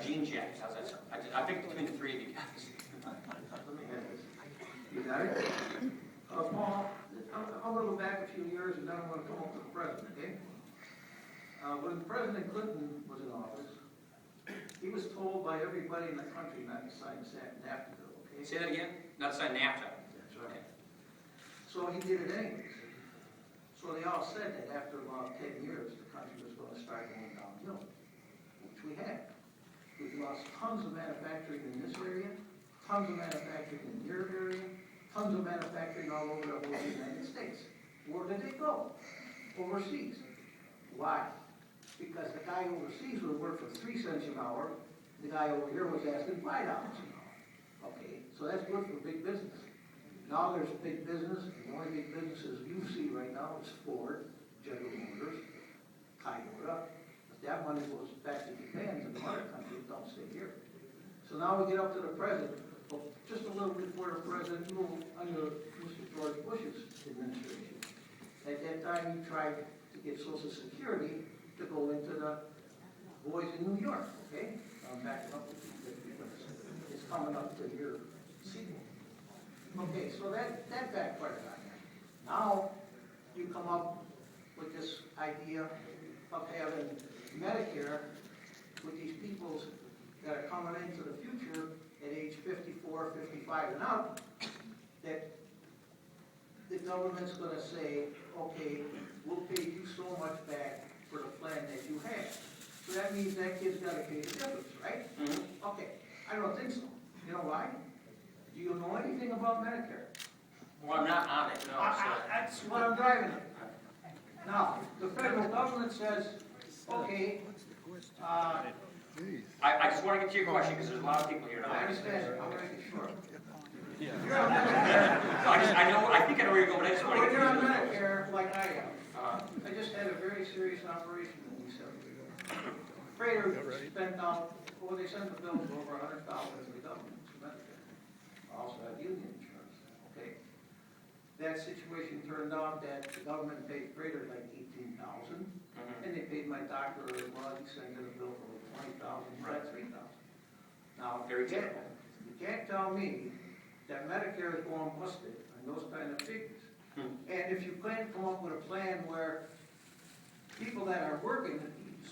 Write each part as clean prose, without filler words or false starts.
jean jacket. How's that sound? I picked between the three of you guys. You got it? Paul, I'm going to go back a few years and then I'm going to come up to the president, okay? When President Clinton was in office, he was told by everybody in the country not to sign NAFTA bill, okay? Say that again? Not to sign NAFTA. That's right. So he did it anyways. So they all said that after about 10 years, the country was going to start going downhill, which we had. We've lost tons of manufacturing in this area, tons of manufacturing in your area, tons of manufacturing all over the whole United States. Where did they go? Overseas. Why? Because the guy overseas would work for 3 cents an hour, the guy over here was asking $5 an hour. Okay, so that's good for big business. Now there's big business, and the only big businesses you see right now is Ford, General Motors, Toyota. But that money goes back to Japan and the other countries don't stay here. So now we get up to the president. Well, just a little bit before the president, you know, under Mr. George Bush's administration. At that time, he tried to get Social Security to go into the boys in New York, okay? I'm backing up because it's coming up to your sequel. Okay, so that backfired on you. Now, you come up with this idea of having Medicare with these people that are coming into the future at age 54, 55 and up, that the government's going to say, okay, we'll pay you so much back for the plan that you have. So that means that kid's got to pay the difference, right? Mm-hmm. Okay, I don't think so. You know why? Do you know anything about Medicare? Well, I'm not on it, no. That's what I'm driving at. Now, the federal government says, okay, I just want to get to your question because there's a lot of people here. I understand, I'm going to make it short. No, I think I know where you're going, but I just want to When get you're on to Medicare, like I am, I just had a very serious operation in December. Freighter spent out, well, they sent the bill for over $100,000 to the government to Medicare. I also have union insurance, okay? That situation turned out that the government paid Freighter like $18,000, and they paid my doctor, well, he sent in a bill for like $20,000, right, $3,000. Now, you can't tell me that Medicare is going busted on those kind of figures. And if you can't come up with a plan where people that are working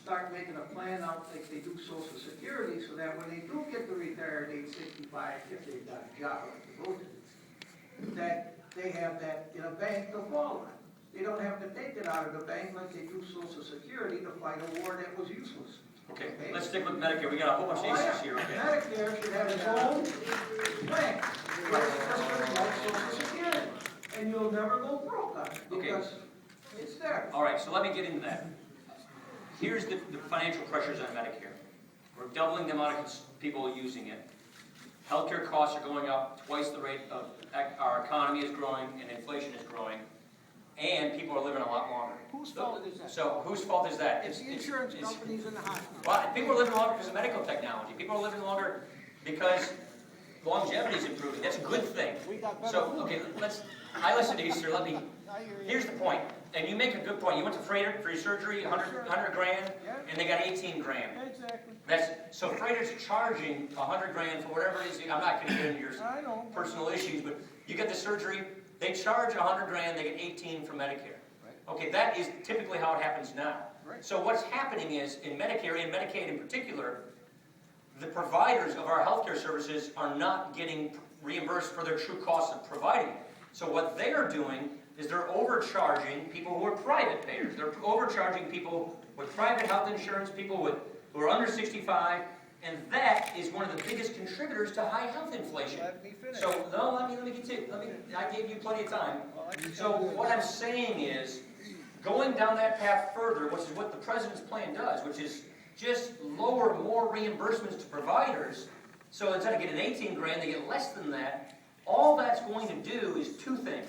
start making a plan out like they do Social Security so that when they do get to retire at age 65, if they've got a job to go to, that they have that in a bank to fall on. They don't have to take it out of the bank like they do Social Security to fight a war that was useless. Okay, let's stick with Medicare. We got a whole bunch of issues here. Okay. Medicare should have its own plan. Just like Social Security. And you'll never go broke on it because it's there. All right, so let me get into that. Here's the financial pressures on Medicare. We're doubling the amount of people using it. Healthcare costs are going up twice the rate of our economy is growing and inflation is growing. And people are living a lot longer. Whose fault is that? So whose fault is that? It's the insurance companies and the hospitals. Well, people are living longer because of medical technology. People are living longer because longevity is improving. That's a good thing. We got better So, food. okay, I listened to you, sir. I hear you. Here's the point. And you make a good point. You went to Freighter for your surgery, 100 grand, and they got 18 grand. Exactly. So Freighter's charging 100 grand for whatever it is. I'm not going to get into your I know. personal issues, but you get the surgery, they charge 100 grand, they get 18 from Medicare. Okay, that is typically how it happens now. Right. So what's happening is, in Medicare and Medicaid in particular, the providers of our healthcare services are not getting reimbursed for their true costs of providing it. So what they are doing is they're overcharging people who are private payers. They're overcharging people with private health insurance, people who are under 65, and that is one of the biggest contributors to high health inflation. Let me finish. So, no, let me get to I gave you plenty of time. So what I'm saying is, going down that path further, which is what the President's plan does, which is just lower more reimbursements to providers, so instead of getting 18 grand, they get less than that. All that's going to do is two things.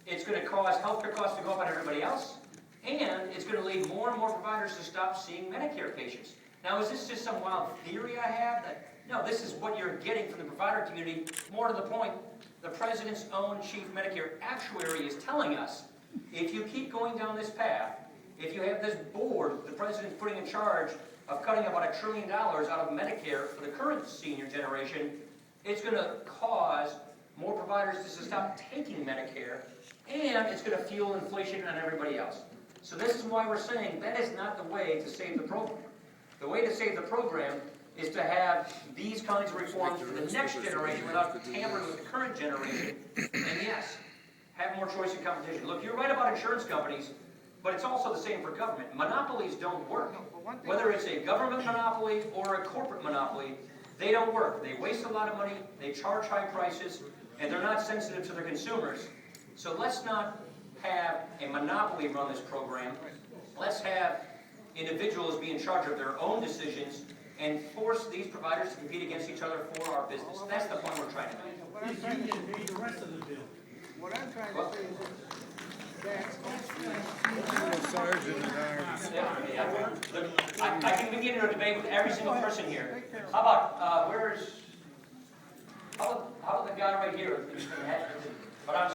It's going to cause healthcare costs to go up on everybody else, and it's going to lead more and more providers to stop seeing Medicare patients. Now, is this just some wild theory I have? No, this is what you're getting from the provider community. More to the point, the President's own chief Medicare actuary is telling us, if you keep going down this path, if you have this board the President's putting in charge of cutting about $1 trillion out of Medicare for the current senior generation, it's going to cause more providers to stop taking Medicare, and it's going to fuel inflation on everybody else. So this is why we're saying that is not the way to save the program. The way to save the program is to have these kinds of reforms for the next generation without tampering with the current generation. And yes, have more choice and competition. Look, you're right about insurance companies, but it's also the same for government. Monopolies don't work. Whether it's a government monopoly or a corporate monopoly, they don't work. They waste a lot of money, they charge high prices, and they're not sensitive to their consumers. So let's not have a monopoly run this program. Let's have individuals be in charge of their own decisions and force these providers to compete against each other for our business. That's the point we're trying to make. What I'm trying to say, the rest of the bill. what I'm trying to say is that Sergeant at arms. Look, I can begin a debate with every single person here. How about, how about the guy right here? But I'm